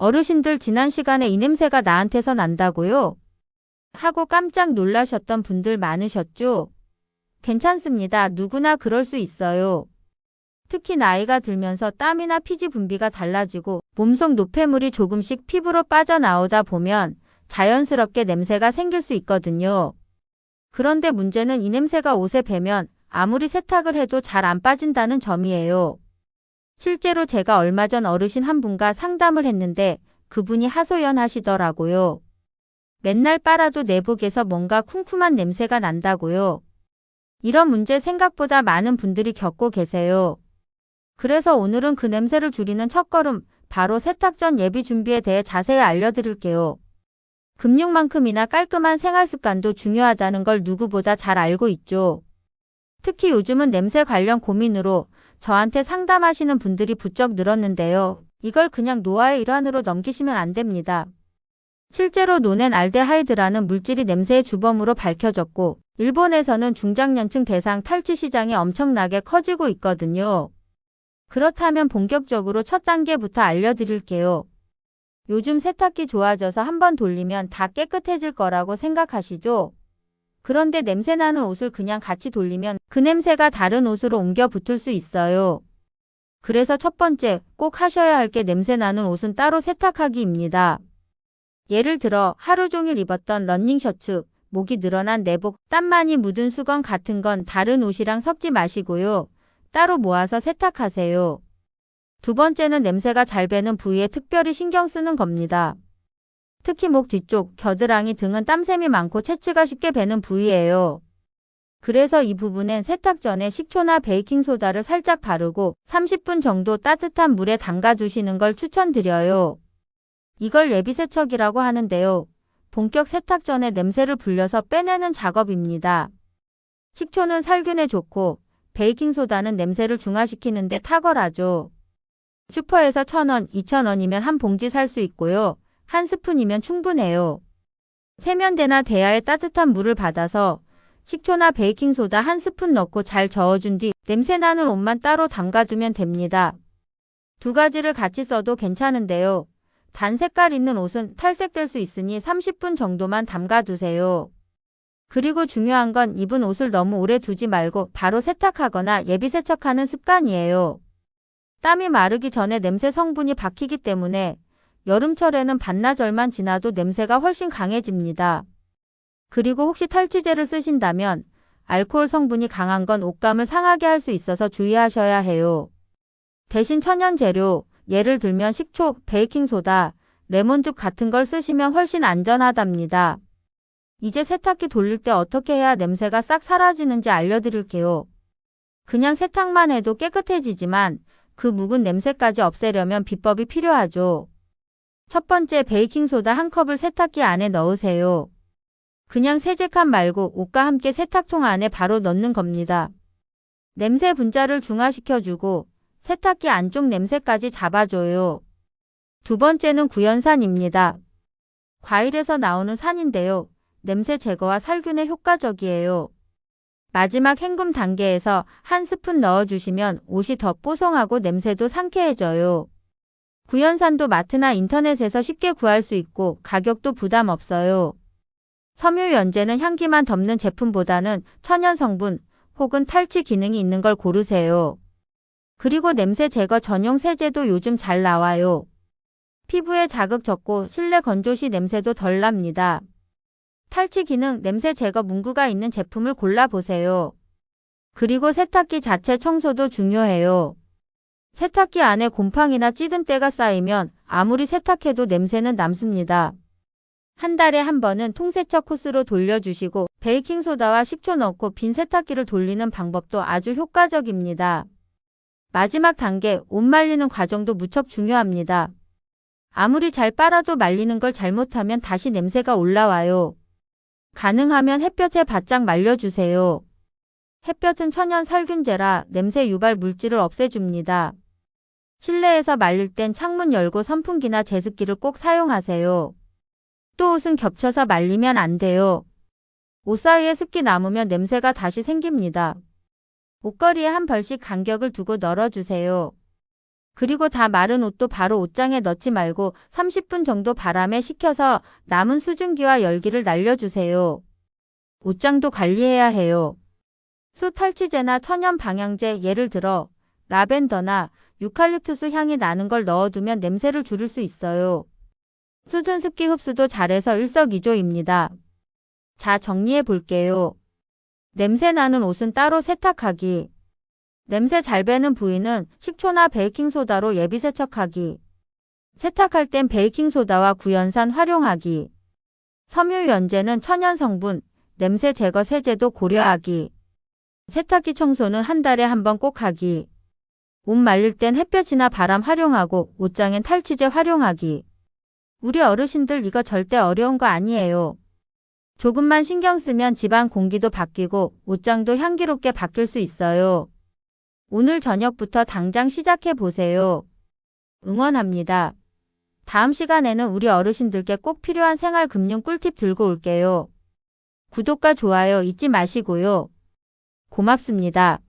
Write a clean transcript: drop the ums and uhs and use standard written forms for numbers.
어르신들 지난 시간에 이 냄새가 나한테서 난다고요? 하고 깜짝 놀라셨던 분들 많으셨죠? 괜찮습니다. 누구나 그럴 수 있어요. 특히 나이가 들면서 땀이나 피지 분비가 달라지고 몸속 노폐물이 조금씩 피부로 빠져나오다 보면 자연스럽게 냄새가 생길 수 있거든요. 그런데 문제는 이 냄새가 옷에 배면 아무리 세탁을 해도 잘 안 빠진다는 점이에요. 실제로 제가 얼마 전 어르신 한 분과 상담을 했는데 그분이 하소연하시더라고요. 맨날 빨아도 내복에서 뭔가 쿰쿰한 냄새가 난다고요. 이런 문제 생각보다 많은 분들이 겪고 계세요. 그래서 오늘은 그 냄새를 줄이는 첫걸음, 바로 세탁 전 예비 준비에 대해 자세히 알려드릴게요. 금육만큼이나 깔끔한 생활습관도 중요하다는 걸 누구보다 잘 알고 있죠. 특히 요즘은 냄새 관련 고민으로 저한테 상담하시는 분들이 부쩍 늘었는데요. 이걸 그냥 노화의 일환으로 넘기시면 안 됩니다. 실제로 노넨 알데하이드라는 물질이 냄새의 주범으로 밝혀졌고 일본에서는 중장년층 대상 탈취 시장이 엄청나게 커지고 있거든요. 그렇다면 본격적으로 첫 단계부터 알려드릴게요. 요즘 세탁기 좋아져서 한번 돌리면 다 깨끗해질 거라고 생각하시죠? 그런데 냄새나는 옷을 그냥 같이 돌리면 그 냄새가 다른 옷으로 옮겨 붙을 수 있어요. 그래서 첫 번째, 꼭 하셔야 할 게 냄새나는 옷은 따로 세탁하기입니다. 예를 들어 하루 종일 입었던 러닝셔츠, 목이 늘어난 내복, 땀 많이 묻은 수건 같은 건 다른 옷이랑 섞지 마시고요. 따로 모아서 세탁하세요. 두 번째는 냄새가 잘 배는 부위에 특별히 신경 쓰는 겁니다. 특히 목 뒤쪽, 겨드랑이 등은 땀샘이 많고 체취가 쉽게 배는 부위예요. 그래서 이 부분엔 세탁 전에 식초나 베이킹소다를 살짝 바르고 30분 정도 따뜻한 물에 담가 두시는 걸 추천드려요. 이걸 예비세척이라고 하는데요. 본격 세탁 전에 냄새를 불려서 빼내는 작업입니다. 식초는 살균에 좋고 베이킹소다는 냄새를 중화시키는 데 탁월하죠. 슈퍼에서 1,000원, 2,000원이면 한 봉지 살 수 있고요. 한 스푼이면 충분해요. 세면대나 대야에 따뜻한 물을 받아서 식초나 베이킹소다 한 스푼 넣고 잘 저어준 뒤 냄새나는 옷만 따로 담가두면 됩니다. 두 가지를 같이 써도 괜찮은데요. 단 색깔 있는 옷은 탈색될 수 있으니 30분 정도만 담가두세요. 그리고 중요한 건 입은 옷을 너무 오래 두지 말고 바로 세탁하거나 예비세척하는 습관이에요. 땀이 마르기 전에 냄새 성분이 박히기 때문에 여름철에는 반나절만 지나도 냄새가 훨씬 강해집니다. 그리고 혹시 탈취제를 쓰신다면 알코올 성분이 강한 건 옷감을 상하게 할 수 있어서 주의하셔야 해요. 대신 천연 재료, 예를 들면 식초, 베이킹소다, 레몬즙 같은 걸 쓰시면 훨씬 안전하답니다. 이제 세탁기 돌릴 때 어떻게 해야 냄새가 싹 사라지는지 알려드릴게요. 그냥 세탁만 해도 깨끗해지지만 그 묵은 냄새까지 없애려면 비법이 필요하죠. 첫 번째, 베이킹소다 한 컵을 세탁기 안에 넣으세요. 그냥 세제칸 말고 옷과 함께 세탁통 안에 바로 넣는 겁니다. 냄새 분자를 중화시켜주고 세탁기 안쪽 냄새까지 잡아줘요. 두 번째는 구연산입니다. 과일에서 나오는 산인데요. 냄새 제거와 살균에 효과적이에요. 마지막 헹굼 단계에서 한 스푼 넣어주시면 옷이 더 뽀송하고 냄새도 상쾌해져요. 구연산도 마트나 인터넷에서 쉽게 구할 수 있고 가격도 부담 없어요. 섬유유연제는 향기만 덮는 제품보다는 천연 성분 혹은 탈취 기능이 있는 걸 고르세요. 그리고 냄새 제거 전용 세제도 요즘 잘 나와요. 피부에 자극 적고 실내 건조 시 냄새도 덜 납니다. 탈취 기능, 냄새 제거 문구가 있는 제품을 골라보세요. 그리고 세탁기 자체 청소도 중요해요. 세탁기 안에 곰팡이나 찌든 때가 쌓이면 아무리 세탁해도 냄새는 남습니다. 한 달에 한 번은 통세척 코스로 돌려주시고 베이킹소다와 식초 넣고 빈 세탁기를 돌리는 방법도 아주 효과적입니다. 마지막 단계, 옷 말리는 과정도 무척 중요합니다. 아무리 잘 빨아도 말리는 걸 잘못하면 다시 냄새가 올라와요. 가능하면 햇볕에 바짝 말려주세요. 햇볕은 천연 살균제라 냄새 유발 물질을 없애줍니다. 실내에서 말릴 땐 창문 열고 선풍기나 제습기를 꼭 사용하세요. 또 옷은 겹쳐서 말리면 안 돼요. 옷 사이에 습기 남으면 냄새가 다시 생깁니다. 옷걸이에 한 벌씩 간격을 두고 널어주세요. 그리고 다 마른 옷도 바로 옷장에 넣지 말고 30분 정도 바람에 식혀서 남은 수증기와 열기를 날려주세요. 옷장도 관리해야 해요. 수 탈취제나 천연 방향제 예를 들어 라벤더나 유칼립투스 향이 나는 걸 넣어두면 냄새를 줄일 수 있어요. 수준 습기 흡수도 잘해서 일석이조입니다. 자, 정리해 볼게요. 냄새 나는 옷은 따로 세탁하기. 냄새 잘 배는 부위는 식초나 베이킹소다로 예비 세척하기. 세탁할 땐 베이킹소다와 구연산 활용하기. 섬유유연제는 천연 성분, 냄새 제거 세제도 고려하기. 세탁기 청소는 한 달에 한 번 꼭 하기. 옷 말릴 땐 햇볕이나 바람 활용하고 옷장엔 탈취제 활용하기. 우리 어르신들 이거 절대 어려운 거 아니에요. 조금만 신경 쓰면 집안 공기도 바뀌고 옷장도 향기롭게 바뀔 수 있어요. 오늘 저녁부터 당장 시작해 보세요. 응원합니다. 다음 시간에는 우리 어르신들께 꼭 필요한 생활금융 꿀팁 들고 올게요. 구독과 좋아요 잊지 마시고요. 고맙습니다.